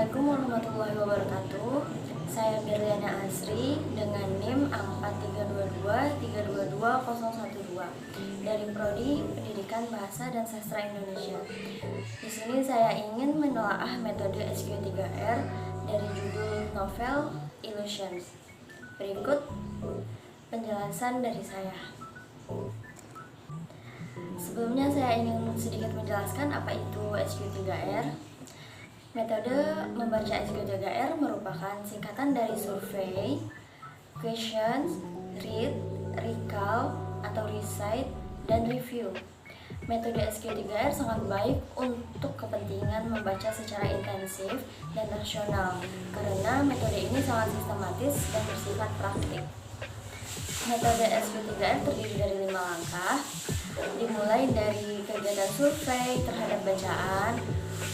Assalamualaikum warahmatullahi wabarakatuh. Saya Berliana Asri dengan NIM 43223221012 dari Prodi Pendidikan Bahasa dan Sastra Indonesia. Di sini saya ingin menelaah metode SQ3R dari judul novel Illusions. Berikut penjelasan dari saya. Sebelumnya saya ingin sedikit menjelaskan apa itu SQ3R. Metode membaca SQ3R merupakan singkatan dari survey, questions, read, recall, atau recite, dan review. Metode SQ3R sangat baik untuk kepentingan membaca secara intensif dan rasional karena metode ini sangat sistematis dan bersifat praktik. Metode SQ3R terdiri dari 5 langkah, dimulai dari kegiatan survei terhadap bacaan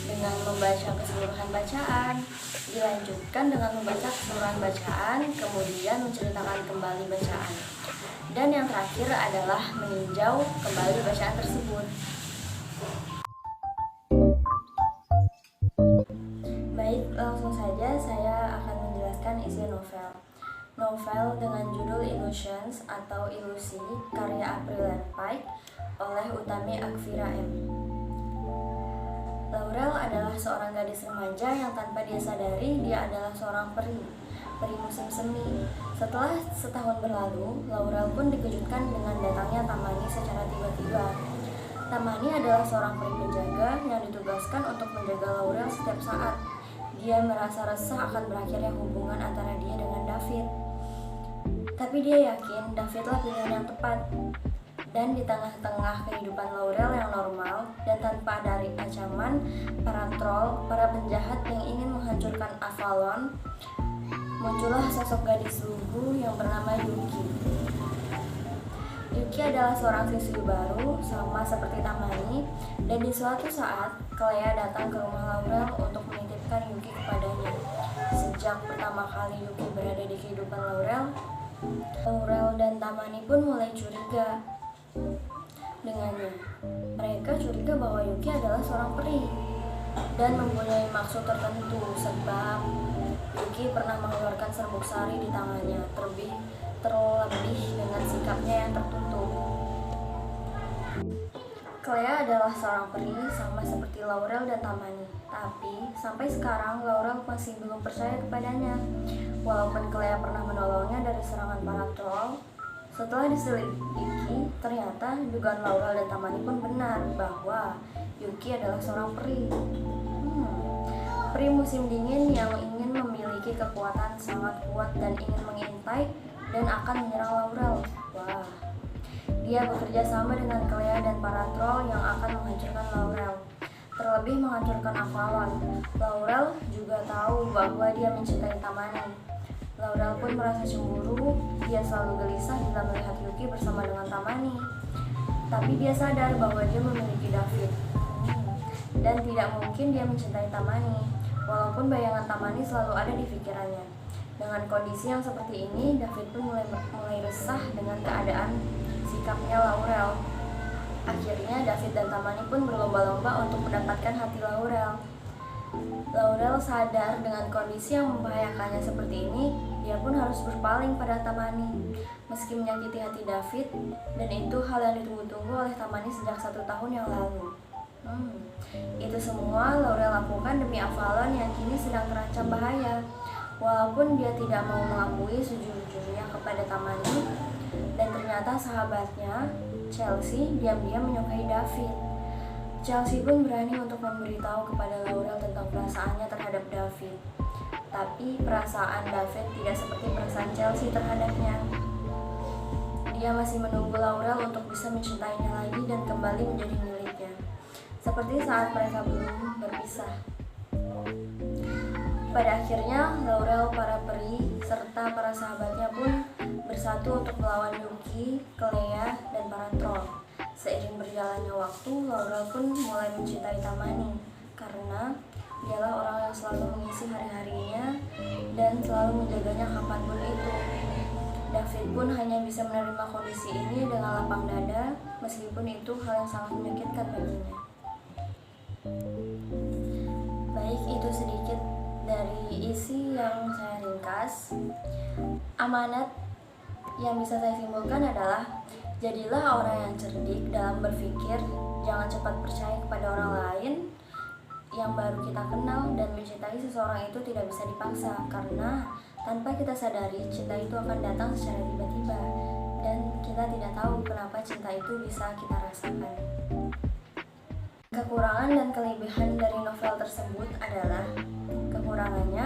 dengan membaca keseluruhan bacaan, dilanjutkan dengan membaca keseluruhan bacaan, kemudian menceritakan kembali bacaan, dan yang terakhir adalah meninjau kembali bacaan tersebut. Baik, langsung saja saya akan menjelaskan isi novel. Novel dengan judul Illusions atau Ilusi karya Aprilia Pike oleh Utami Akvira M. Laurel adalah seorang gadis remaja yang tanpa dia sadari dia adalah seorang peri musim semi. Setelah setahun berlalu, Laurel pun dikejutkan dengan datangnya Tamani secara tiba-tiba. Tamani adalah seorang peri penjaga yang ditugaskan untuk menjaga Laurel setiap saat. Dia merasa resah akan berakhirnya hubungan antara dia dengan David. Tapi dia yakin Davidlah pilihan yang tepat. Dan di tengah-tengah kehidupan Laurel yang normal dan tanpa ada ancaman para troll, para penjahat yang ingin menghancurkan Avalon, muncullah sosok gadis lugu yang bernama Yuki. Yuki adalah seorang siswi baru, sama seperti Tamani, dan di suatu saat Clea datang ke rumah Laurel untuk menitipkan Yuki kepadanya. Sejak pertama kali Yuki berada di kehidupan Laurel dan Tamani pun mulai curiga dengannya. Mereka curiga bahwa Yuki adalah seorang peri dan mempunyai maksud tertentu, sebab Yuki pernah mengeluarkan serbuk sari di tangannya, terlebih dengan sikapnya yang tertutup. Clea adalah seorang peri sama seperti Laurel dan Tamani, tapi sampai sekarang Laurel masih belum percaya kepadanya. Walaupun Clea pernah menolongnya dari serangan para troll, setelah diselidiki, ternyata dugaan Laurel dan Tamani pun benar bahwa Yuki adalah seorang peri. Peri musim dingin yang ingin memiliki kekuatan sangat kuat dan ingin mengintai dan akan menyerang Laurel. Wah, dia bekerja sama dengan Clea dan para troll yang akan menghancurkan Laurel, terlebih menghancurkan Avalon. Laurel juga tahu bahwa dia mencintai Tamani. Laurel pun merasa cemburu. Dia selalu gelisah bila melihat Yuki bersama dengan Tamani. Tapi dia sadar bahwa dia memiliki David dan tidak mungkin dia mencintai Tamani, walaupun bayangan Tamani selalu ada di pikirannya. Dengan kondisi yang seperti ini, David pun mulai resah dengan keadaan sikapnya Laurel. Akhirnya David dan Tamani pun berlomba-lomba untuk mendapatkan hati Laurel. Laurel sadar dengan kondisi yang membahayakannya seperti ini, dia pun harus berpaling pada Tamani, meski menyakiti hati David, dan itu hal yang ditunggu-tunggu oleh Tamani sejak 1 tahun yang lalu. Itu semua Laurel lakukan demi Avalon yang kini sedang terancam bahaya. Walaupun dia tidak mau mengakui sejujurnya kepada Tamani, dan ternyata sahabatnya, Chelsea, diam-diam menyukai David. Chelsea pun berani untuk memberitahu kepada Laurel tentang perasaannya terhadap David. Tapi perasaan David tidak seperti perasaan Chelsea terhadapnya. Dia masih menunggu Laurel untuk bisa mencintainya lagi dan kembali menjadi miliknya, seperti saat mereka belum berpisah. Pada akhirnya, Laurel, para peri, serta para sahabatnya pun bersatu untuk melawan Yuki, Clea, dan para troll. Seiring berjalannya waktu, Laurel pun mulai mencintai Tamani karena dialah orang yang selalu mengisi hari-harinya dan selalu menjaganya kapanpun itu. David pun hanya bisa menerima kondisi ini dengan lapang dada, meskipun itu hal yang sangat menyakitkan baginya. Baik, itu sedikit Dari isi yang saya ringkas, amanat yang bisa saya simpulkan adalah jadilah orang yang cerdik dalam berpikir, jangan cepat percaya kepada orang lain yang baru kita kenal, dan mencintai seseorang itu tidak bisa dipaksa, karena tanpa kita sadari cinta itu akan datang secara tiba-tiba dan kita tidak tahu kenapa cinta itu bisa kita rasakan. Kekurangan dan kelebihan dari novel tersebut adalah kekurangannya,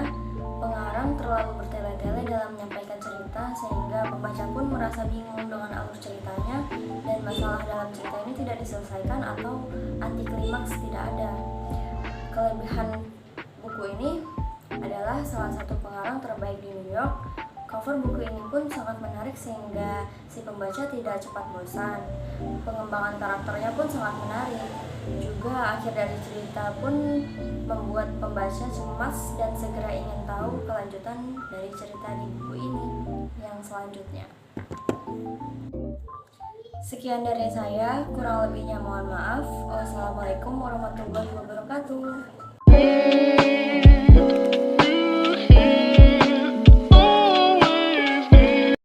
pengarang terlalu bertele-tele dalam menyampaikan cerita sehingga pembaca pun merasa bingung dengan alur ceritanya dan masalah dalam cerita ini tidak diselesaikan atau anti klimaks tidak ada. Kelebihan buku ini adalah salah satu pengarang terbaik di New York. Cover buku ini pun sangat menarik sehingga si pembaca tidak cepat bosan. Pengembangan karakternya pun sangat menarik. Juga akhir dari cerita pun membuat pembaca cemas dan segera ingin tahu kelanjutan dari cerita di buku ini yang selanjutnya. Sekian dari saya, kurang lebihnya mohon maaf. Wassalamualaikum warahmatullahi wabarakatuh.